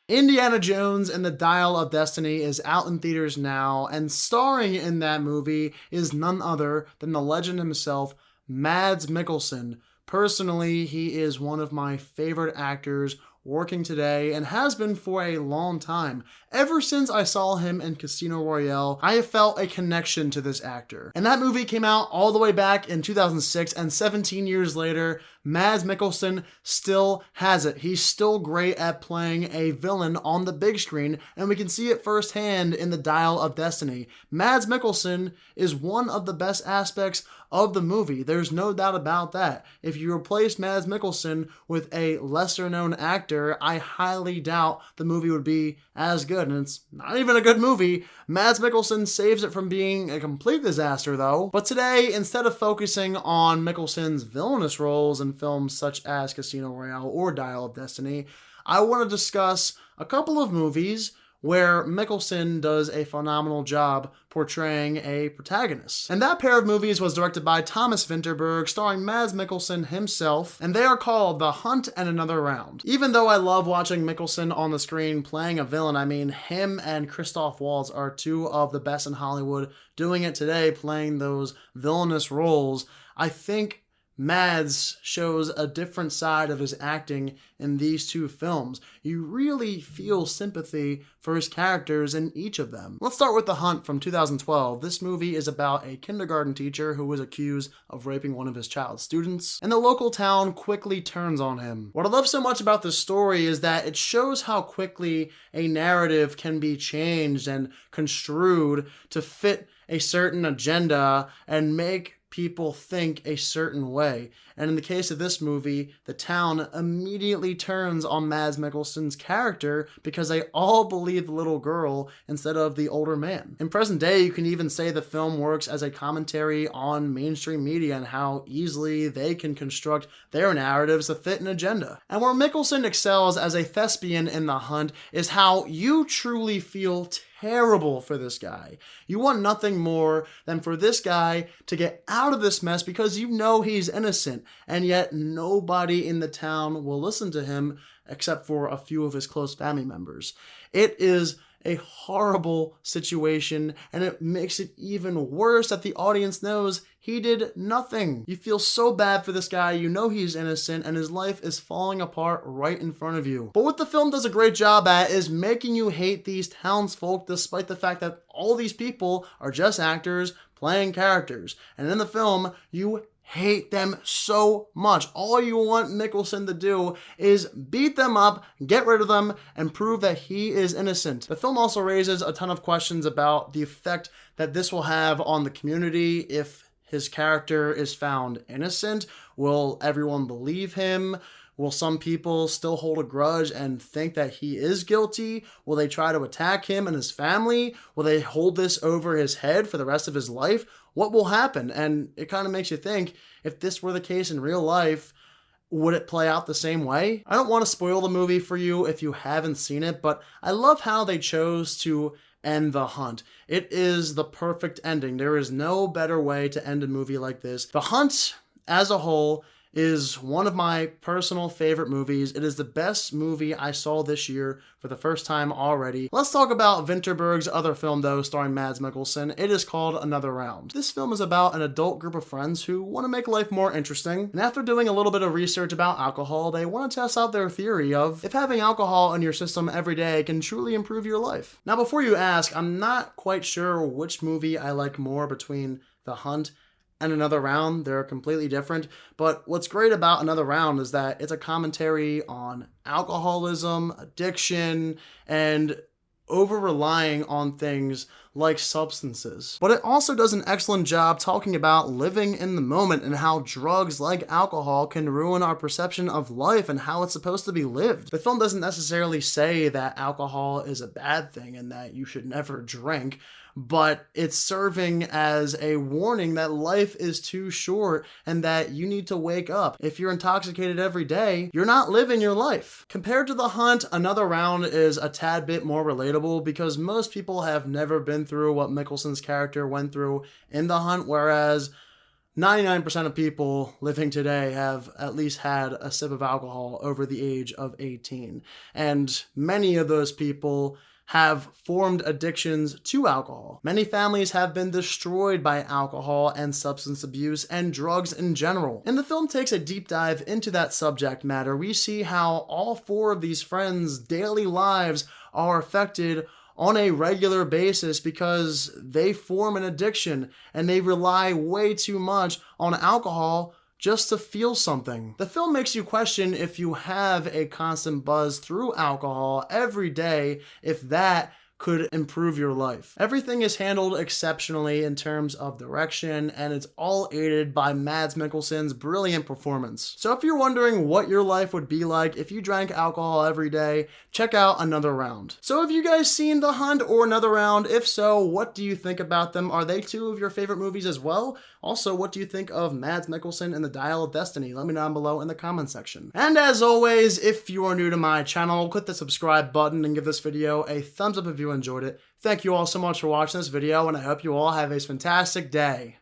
Indiana Jones and the Dial of Destiny is out in theaters now, and starring in that movie is none other than the legend himself, Mads Mikkelsen. Personally, he is one of my favorite actors working today and has been for a long time. Ever since I saw him in Casino Royale, I have felt a connection to this actor. And that movie came out all the way back in 2006, and 17 years later, Mads Mikkelsen still has it. He's still great at playing a villain on the big screen, and we can see it firsthand in the Dial of Destiny. Mads Mikkelsen is one of the best aspects of the movie. There's no doubt about that. If you replace Mads Mikkelsen with a lesser known actor, I highly doubt the movie would be as good. And it's not even a good movie. Mads Mikkelsen saves it from being a complete disaster though. But today, instead of focusing on Mikkelsen's villainous roles in films such as Casino Royale or Dial of Destiny, I want to discuss a couple of movies where Mikkelsen does a phenomenal job portraying a protagonist. And that pair of movies was directed by Thomas Vinterberg, starring Mads Mikkelsen himself, and they are called The Hunt and Another Round. Even though I love watching Mikkelsen on the screen playing a villain, I mean, him and Christoph Waltz are two of the best in Hollywood doing it today, playing those villainous roles. I think Mads shows a different side of his acting in these two films. You really feel sympathy for his characters in each of them. Let's start with The Hunt from 2012. This movie is about a kindergarten teacher who was accused of raping one of his child's students, and the local town quickly turns on him. What I love so much about this story is that it shows how quickly a narrative can be changed and construed to fit a certain agenda and make people think a certain way. And in the case of this movie, the town immediately turns on Mads Mikkelsen's character because they all believe the little girl instead of the older man. In present day, you can even say the film works as a commentary on mainstream media and how easily they can construct their narratives to fit an agenda. And where Mikkelsen excels as a thespian in The Hunt is how you truly feel terrible for this guy. You want nothing more than for this guy to get out of this mess because you know he's innocent, and yet nobody in the town will listen to him except for a few of his close family members. It is a horrible situation, and it makes it even worse that the audience knows he did nothing. You feel so bad for this guy, you know he's innocent, and his life is falling apart right in front of you. But what the film does a great job at is making you hate these townsfolk despite the fact that all these people are just actors playing characters. And in the film, you hate them so much. All you want Mikkelsen to do is beat them up, get rid of them, and prove that he is innocent. The film also raises a ton of questions about the effect that this will have on the community if his character is found innocent. Will everyone believe him? Will some people still hold a grudge and think that he is guilty? Will they try to attack him and his family? Will they hold this over his head for the rest of his life? What will happen? And it kind of makes you think, if this were the case in real life, would it play out the same way? I don't want to spoil the movie for you if you haven't seen it, but I love how they chose to end The Hunt. It is the perfect ending. There is no better way to end a movie like this. The Hunt, as a whole, is one of my personal favorite movies. It is the best movie I saw this year for the first time already. Let's talk about Vinterberg's other film though, starring Mads Mikkelsen. It is called Another Round. This film is about an adult group of friends who want to make life more interesting, and after doing a little bit of research about alcohol, they want to test out their theory of if having alcohol in your system every day can truly improve your life. Now before you ask, I'm not quite sure which movie I like more between The Hunt and Another Round. They're completely different. But what's great about Another Round is that it's a commentary on alcoholism, addiction, and over-relying on things like substances. But it also does an excellent job talking about living in the moment and how drugs like alcohol can ruin our perception of life and how it's supposed to be lived. The film doesn't necessarily say that alcohol is a bad thing and that you should never drink, but it's serving as a warning that life is too short and that you need to wake up. If you're intoxicated every day, you're not living your life. Compared to The Hunt, Another Round is a tad bit more relatable because most people have never been through what Mikkelsen's character went through in The Hunt, whereas 99% of people living today have at least had a sip of alcohol over the age of 18. And many of those people have formed addictions to alcohol. Many families have been destroyed by alcohol and substance abuse and drugs in general. And the film takes a deep dive into that subject matter. We see how all four of these friends' daily lives are affected on a regular basis because they form an addiction and they rely way too much on alcohol just to feel something. The film makes you question if you have a constant buzz through alcohol every day, if that could improve your life. Everything is handled exceptionally in terms of direction, and it's all aided by Mads Mikkelsen's brilliant performance. So if you're wondering what your life would be like if you drank alcohol every day, check out Another Round. So have you guys seen The Hunt or Another Round? If so, what do you think about them? Are they two of your favorite movies as well? Also, what do you think of Mads Mikkelsen and The Dial of Destiny? Let me know down below in the comment section. And as always, if you are new to my channel, click the subscribe button and give this video a thumbs up if you enjoyed it. Thank you all so much for watching this video, and I hope you all have a fantastic day.